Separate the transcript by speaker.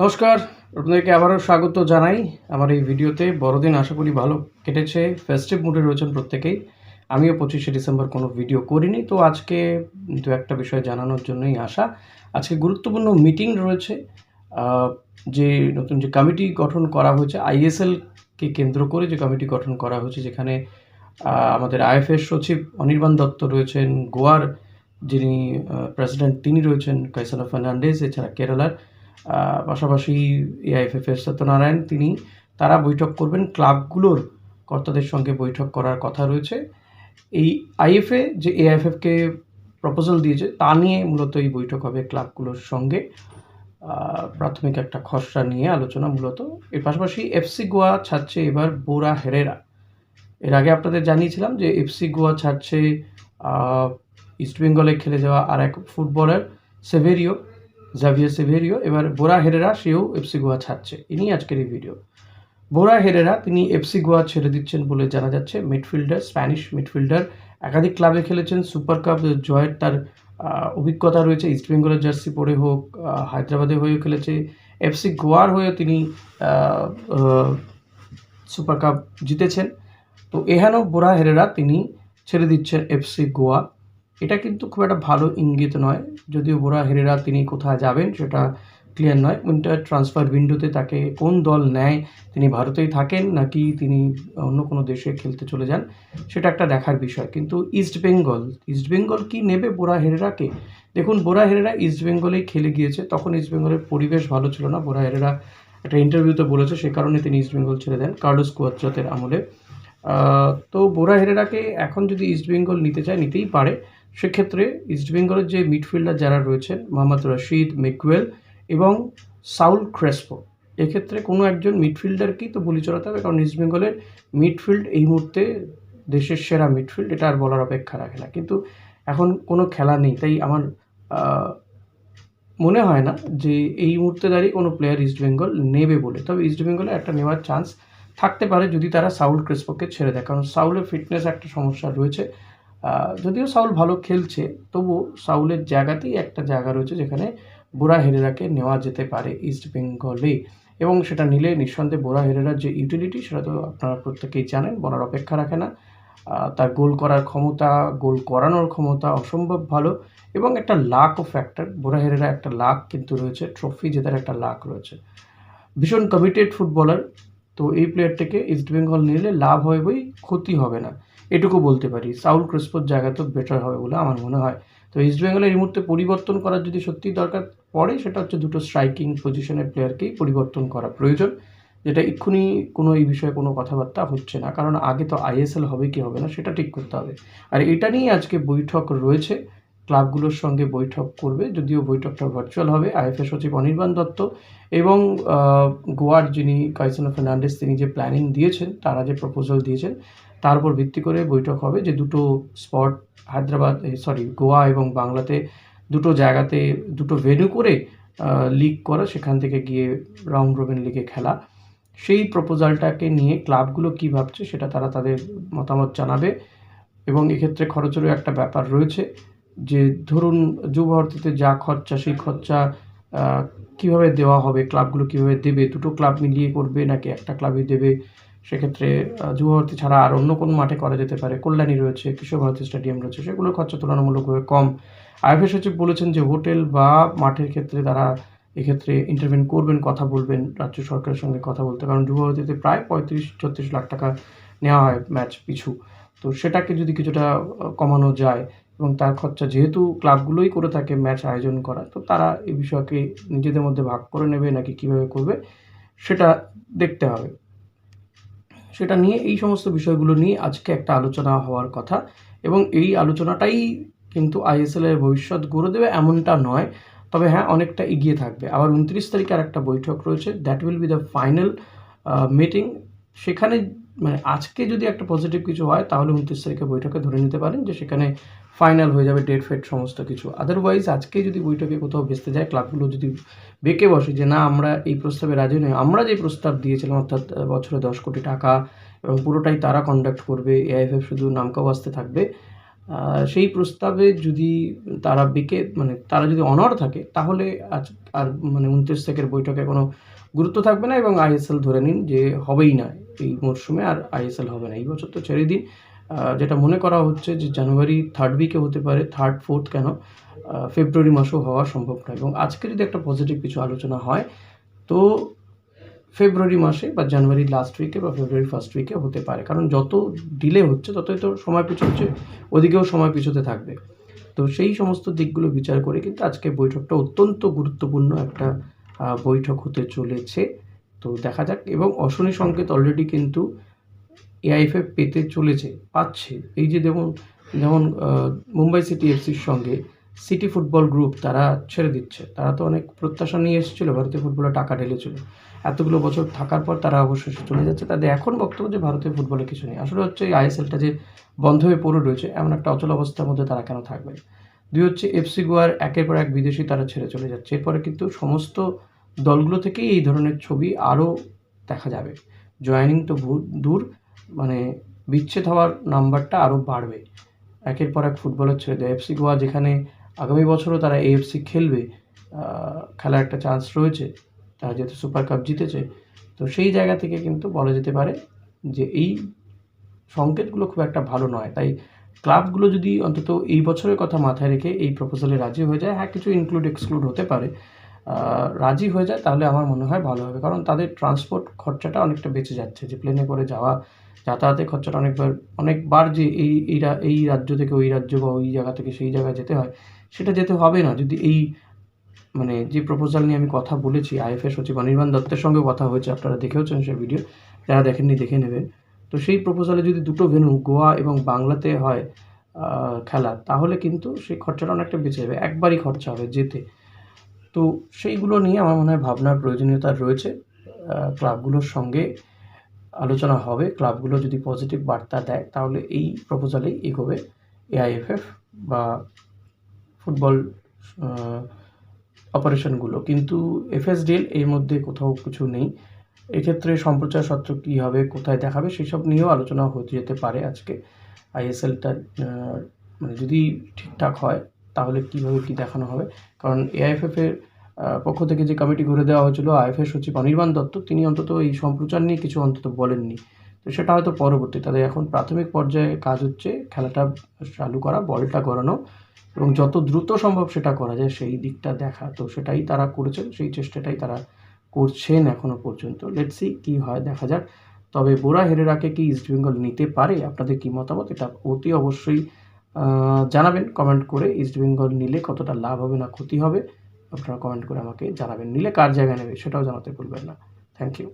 Speaker 1: নমস্কার, আপনাদেরকে আবারও স্বাগত জানাই আমার এই ভিডিওতে। বড়দিন আশা করি ভালো কেটেছে, ফেস্টিভ মুডে রয়েছেন প্রত্যেকেই। আমিও 25শে ডিসেম্বর কোনো ভিডিও করিনি, তো আজকে দু একটা বিষয় জানানোর জন্যই আসা। আজকে গুরুত্বপূর্ণ মিটিং রয়েছে। যে নতুন যে কমিটি গঠন করা হয়েছে, আইএসএলকে কেন্দ্র করে যে কমিটি গঠন করা হয়েছে, যেখানে আমাদের আইএফএর সচিব অনির্বাণ দত্ত রয়েছেন, গোয়ার যিনি প্রেসিডেন্ট তিনি রয়েছেন কাইসানো ফার্নান্ডেজ, এছাড়া কেরালার পাশাপাশি এআইএফএফের সত্যনারায়ণ তারা বৈঠক করবেন। ক্লাবগুলোর কর্তাদের সঙ্গে বৈঠক করার কথা রয়েছে। এই আইএফএ যে এআইএফএফকে প্রপোজাল দিয়েছে তা নিয়ে মূলত এই বৈঠক হবে ক্লাবগুলোর সঙ্গে। প্রাথমিক একটা খসড়া নিয়ে আলোচনা মূলত। এর পাশাপাশি এফসি গোয়া ছাড়ছে এবার বোরা হেরেরা। এর আগে আপনাদের জানিয়েছিলাম যে এফসি গোয়া ছাড়ছে ইস্টবেঙ্গলে খেলে যাওয়া আর এক ফুটবলার জাভিয়ার সেভেরিও। এবার বোরা হেরেরা সেও এফসি গোয়া ছাড়ছে। ইনি আজকের এই ভিডিও। বোরা হেরেরা তিনি এফসি গোয়া ছেড়ে দিচ্ছেন বলে জানা যাচ্ছে। স্প্যানিশ মিডফিল্ডার, একাধিক ক্লাবে খেলেছেন, সুপার কাপ জয়ের তার অভিজ্ঞতা রয়েছে। ইস্টবেঙ্গলের জার্সি পরে হোক, হায়দ্রাবাদের হয়েও খেলেছে, এফসি গোয়ার হয়েও তিনি সুপার কাপ জিতেছেন। তো এহেন বোরা হেরেরা তিনি ছেড়ে দিচ্ছেন এফসি গোয়া। এটা কিন্তু খুব একটা ভালো ইঙ্গিত নয়, যদিও বোরা হেরেরা তিনি কোথায় যাবেন সেটা ক্লিয়ার নয়। উইন্টার ট্রান্সফার উইন্ডোতে তাকে কোন দল নেয়, তিনি ভারতেই থাকেন নাকি তিনি অন্য কোনো দেশে খেলতে চলে যান, সেটা একটা দেখার বিষয়। কিন্তু ইস্টবেঙ্গল কি নেবে বোরা হেরেরাকে? দেখুন, বোরা হেরেরা ইস্টবেঙ্গলেই খেলে গিয়েছে, তখন ইস্টবেঙ্গলের পরিবেশ ভালো ছিল না। বোরা হেরেরা একটা ইন্টারভিউতে বলেছে, সে কারণে তিনি ইস্টবেঙ্গল ছেড়ে দেন কার্লোস কুয়াদ্রাতের আমলে। তো বোরা হেরেরাকে এখন যদি ইস্টবেঙ্গল নিতে চায় নিতেই পারে। সেক্ষেত্রে ইস্টবেঙ্গলের যে মিডফিল্ডার যারা রয়েছেন, মোহাম্মদ রশিদ, মিগুয়েল এবং সাউল ক্রেসপো, এক্ষেত্রে কোনো একজন মিডফিল্ডারকেই তো বলি চড়াতে হবে, কারণ ইস্টবেঙ্গলের মিডফিল্ড এই মুহূর্তে দেশের সেরা মিডফিল্ড, এটা আর বলার অপেক্ষা রাখে না। কিন্তু এখন কোনো খেলা নেই, তাই আমার মনে হয় না যে এই মুহূর্তে দাঁড়িয়ে কোনো প্লেয়ার ইস্টবেঙ্গল নেবে বলে। তবে ইস্টবেঙ্গলে একটা নেওয়ার চান্স থাকতে পারে যদি তারা সাউল ক্রেসপোকে ছেড়ে দেয়, কারণ সাউলের ফিটনেস একটা সমস্যা রয়েছে। যদিও সাউল ভালো খেলছে, তবুও সাউলের জায়গাতেই একটা জায়গা রয়েছে যেখানে বোরা হেরেরাকে নেওয়া যেতে পারে ইস্টবেঙ্গলে, এবং সেটা নিলে নিঃসন্দেহে বোরা হেরেরার যে ইউটিলিটি সেটা তো আপনারা প্রত্যেকেই জানেন, বলার অপেক্ষা রাখে না। তার গোল করার ক্ষমতা, গোল করানোর ক্ষমতা অসম্ভব ভালো, এবং একটা লাকও ফ্যাক্টর। বোরা হেরেরা একটা লাক কিন্তু রয়েছে, ট্রফি জেতার একটা লাক রয়েছে, ভীষণ কমিটেড ফুটবলার। তো এই প্লেয়ারটাকে ইস্টবেঙ্গল নিলে লাভ হবে বই, ক্ষতি হবে না, এটুকু বলতে পারি। সাউল ক্রেসপোর জায়গা তো বেটার হবে বলে আমার মনে হয়। তো ইস্টবেঙ্গলের এই মুহূর্তে পরিবর্তন করার যদি সত্যিই দরকার পড়ে, সেটা হচ্ছে দুটো স্ট্রাইকিং পজিশনের প্লেয়ারকেই পরিবর্তন করা প্রয়োজন, যেটা এক্ষুনি কোনো এই বিষয়ে কোনো কথাবার্তা হচ্ছে না। কারণ আগে তো আইএসএল হবে কি হবে না সেটা ঠিক করতে হবে। আর এটা নিয়েই আজকে বৈঠক রয়েছে, ক্লাবগুলোর সঙ্গে বৈঠক করবে, যদিও বৈঠকটা ভার্চুয়াল হবে। আইএফএ সচিব অনির্বাণ দত্ত এবং গোয়ার যিনি কাইসানো ফার্নান্ডেজ তিনি যে প্ল্যানিং দিয়েছেন, তারা যে প্রপোজাল দিয়েছেন তার উপর ভিত্তি করে বৈঠক হবে, যে দুটো স্পট গোয়া এবং বাংলাতে দুটো জায়গাতে দুটো ভেন্যু করে লিগ করা, সেখান থেকে গিয়ে রাউন্ড রবিন লিগে খেলা। সেই প্রপোজালটাকে নিয়ে ক্লাবগুলো কী ভাবছে সেটা তারা তাদের মতামত জানাবে। এবং এক্ষেত্রে খরচেরও একটা ব্যাপার রয়েছে, যে ধরুন যুব ভারতীতে যা খরচা, সেই খরচা কীভাবে দেওয়া হবে, ক্লাবগুলো কীভাবে দেবে, দুটো ক্লাব মিলিয়ে করবে নাকি একটা ক্লাবই দেবে। সেক্ষেত্রে যুব ভারতী ছাড়া আর অন্য কোনো মাঠে করা যেতে পারে, কল্যাণী রয়েছে, কিশোর ভারতী স্টেডিয়াম রয়েছে, সেগুলোর খরচা তুলনামূলকভাবে কম। আইএফএ সচিব বলেছেন যে হোটেল বা মাঠের ক্ষেত্রে তারা এক্ষেত্রে ইন্টারভেন করবেন, কথা বলবেন রাজ্য সরকারের সঙ্গে কথা বলতে, কারণ যুব ভারতীতে প্রায় 35-36 লাখ টাকা নেওয়া হয় ম্যাচ পিছু। তো সেটাকে যদি কিছুটা কমানো যায়, এবং তার খরচা যেহেতু ক্লাবগুলোই করে থাকে ম্যাচ আয়োজন করা, তো তারা এই বিষয়কে নিজেদের মধ্যে ভাগ করে নেবে নাকি কীভাবে করবে সেটা দেখতে হবে। সেটা নিয়ে এই সমস্ত বিষয়গুলো নিয়ে আজকে একটা আলোচনা হওয়ার কথা, এবং এই আলোচনাটাই কিন্তু আইএসএলের ভবিষ্যৎ গড়ে দেবে এমনটা নয়, তবে হ্যাঁ অনেকটা এগিয়ে থাকবে। আবার 29 তারিখে আর একটা বৈঠক রয়েছে, that will be the final meeting. সেখানে মানে আজকে যদি একটা পজিটিভ কিছু হয় তাহলে 29 তারিখে বৈঠকে ধরে নিতে পারেন যে সেখানে ফাইনাল হয়ে যাবে, ডেট ফেট সমস্ত কিছু। আদারওয়াইজ আজকে যদি বৈঠকে কোথাও ভেস্তে যায়, ক্লাবগুলো যদি বেঁকে বসে যে না আমরা এই প্রস্তাবে রাজি নই, আমরা যে প্রস্তাব দিয়েছিলাম অর্থাৎ বছরে 10 কোটি টাকা এবং পুরোটাই তারা কন্ডাক্ট করবে, এআইএফএফ শুধু নামকা বাস্তে থাকবে, সেই প্রস্তাবে যদি তারা মানে তারা যদি অনড় থাকে তাহলে আর মানে 29 তারিখের বৈঠকে কোনো গুরুত্ব থাকবে না এবং আইএসএল ধরে নিন যে হবেই না এই মরশুমে, আর আইএসএল হবে না এই বছর। তো ছেড়ে দিন। যেটা মনে করা হচ্ছে যে জানুয়ারি 3rd উইকে হতে পারে, 3rd 4th কেন, ফেব্রুয়ারি মাসেও হওয়া সম্ভব নয়। এবং আজকে যদি একটা পজিটিভ কিছু আলোচনা হয় তো ফেব্রুয়ারি মাসে বা জানুয়ারি লাস্ট উইকে বা ফেব্রুয়ারি ফার্স্ট উইকে হতে পারে, কারণ যত ডিলে হচ্ছে ততই তো সময় পিছোচ্ছে, ওদিকেও সময় পিছোতে থাকবে। তো সেই সমস্ত দিকগুলো বিচার করে কিন্তু আজকে বৈঠকটা অত্যন্ত গুরুত্বপূর্ণ একটা বৈঠক হতে চলেছে। তো দেখা যাক। এবং অশনি সংকেত অলরেডি কিন্তু এআইএফএফ পাচ্ছে। এই যে যেমন মুম্বাই সিটি এফসির সঙ্গে সিটি ফুটবল গ্রুপ তারা ছেড়ে দিচ্ছে। তারা তো অনেক প্রত্যাশা নিয়ে এসেছিলো, ভারতীয় ফুটবলে টাকা ঢেলেছিল। এতগুলো বছর থাকার পর তারা অবশেষে চলে যাচ্ছে। তাদের এখন বক্তব্য যে ভারতীয় ফুটবলে কিছু নেই। আসলে হচ্ছে এই আইএসএলটা যে বন্ধ হয়ে পড়ে রয়েছে, এমন একটা অচল অবস্থার মধ্যে তারা কেন থাকবে। 2 হচ্ছে এফসি গোয়ার একের পর এক বিদেশি তারা ছেড়ে চলে যাচ্ছে। এরপরে কিন্তু সমস্ত দলগুলো থেকেই এই ধরনের ছবি আরও দেখা যাবে। জয়েনিং তো দূর, মানে বিচ্ছেদ হওয়ার নাম্বারটা আরও বাড়বে। একের পর এক ফুটবলার ছেড়ে দেয়। এফসি গোয়া যেখানে আগামী বছরও তারা এএফসি খেলবে, খেলার একটা চান্স রয়েছে, তারা যেহেতু সুপার কাপ জিতেছে। তো সেই জায়গা থেকে কিন্তু বলা যেতে পারে যে এই সংকেতগুলো খুব একটা ভালো নয়। তাই ক্লাবগুলো যদি অন্তত এই বছরের কথা মাথায় রেখে এই প্রপোজালে রাজি হয়ে যায়, হ্যাঁ কিছু এক্সক্লুড হতে পারে, রাজি হয়ে যায়, তাহলে আমার মনে হয় ভালো হবে। কারণ তাদের ট্রান্সপোর্ট খরচাটা অনেকটা বেঁচে যাচ্ছে। যে প্লেনে করে যাতায়াতের খরচাটা অনেকবার যে এই রাজ্য থেকে ওই রাজ্য বা ওই জায়গা থেকে সেই জায়গায় যেতে হয়, সেটা যেতে হবে না যদি এই মানে যে প্রপোজাল নিয়ে আমি কথা বলেছি। আইএফএ সচিব অনির্বাণ দত্তের সঙ্গে কথা হয়েছে, আপনারা দেখেওছেন সেই ভিডিও, যারা দেখেননি দেখে নেবেন। তো সেই প্রপোজালে যদি দুটো ভেন্যু গোয়া এবং বাংলাতে হয় খেলা, তাহলে কিন্তু সেই খরচাটা অনেকটা বেঁচে যাবে। একবারই খরচা হবে যেতে। তো সেইগুলো নিয়ে আমার মনে হয় ভাবনার প্রয়োজনীয়তা রয়েছে। ক্লাবগুলোর সঙ্গে আলোচনা হবে। ক্লাবগুলো যদি পজিটিভ বার্তা দেয় তাহলে এই প্রপোজালেই এগোবে এআইএফএফ বা ফুটবল অপারেশনগুলো। কিন্তু এফএসডিএল এর মধ্যে কোথাও কিছু নেই। এক্ষেত্রে সম্প্রচার সত্ত্ব কী হবে, কোথায় দেখাবে, সেসব নিয়েও আলোচনা হতে যেতে পারে আজকে। আইএসএলটা মানে যদি ঠিকঠাক হয় তাহলে কীভাবে কী দেখানো হবে। কারণ এআইএফএফের পক্ষ থেকে যে কমিটি করে দেওয়া হয়েছিল, আইএফএ সচিব অনির্বাণ দত্ত তিনি অন্তত এই সম্প্রচার নিয়ে কিছু অন্তত বলেননি। তো সেটা হয়তো পরবর্তী, তাদের এখন প্রাথমিক পর্যায়ে কাজ হচ্ছে খেলাটা চালু করা, বলটা গড়ানো এবং যত দ্রুত সম্ভব সেটা করা যায় সেই দিকটা দেখা। তো সেটাই তারা করেছেন, সেই চেষ্টাটাই তারা করছেন এখনও পর্যন্ত। লেটস সি কী হয়, দেখা যাক। তবে বোরা হেরেরাকে কি ইস্টবেঙ্গল নিতে পারে? আপনাদের কী মতামত? এটা অতি অবশ্যই জানাবেন কমেন্ট করে। ইস্টবেঙ্গল নিলে কতটা লাভ হবে না ক্ষতি হবে, আপনারা কমেন্ট করে আমাকে জানাবেন। নিলে কার জায়গা নেবে সেটাও জানাতে ভুলবেন না। Thank you.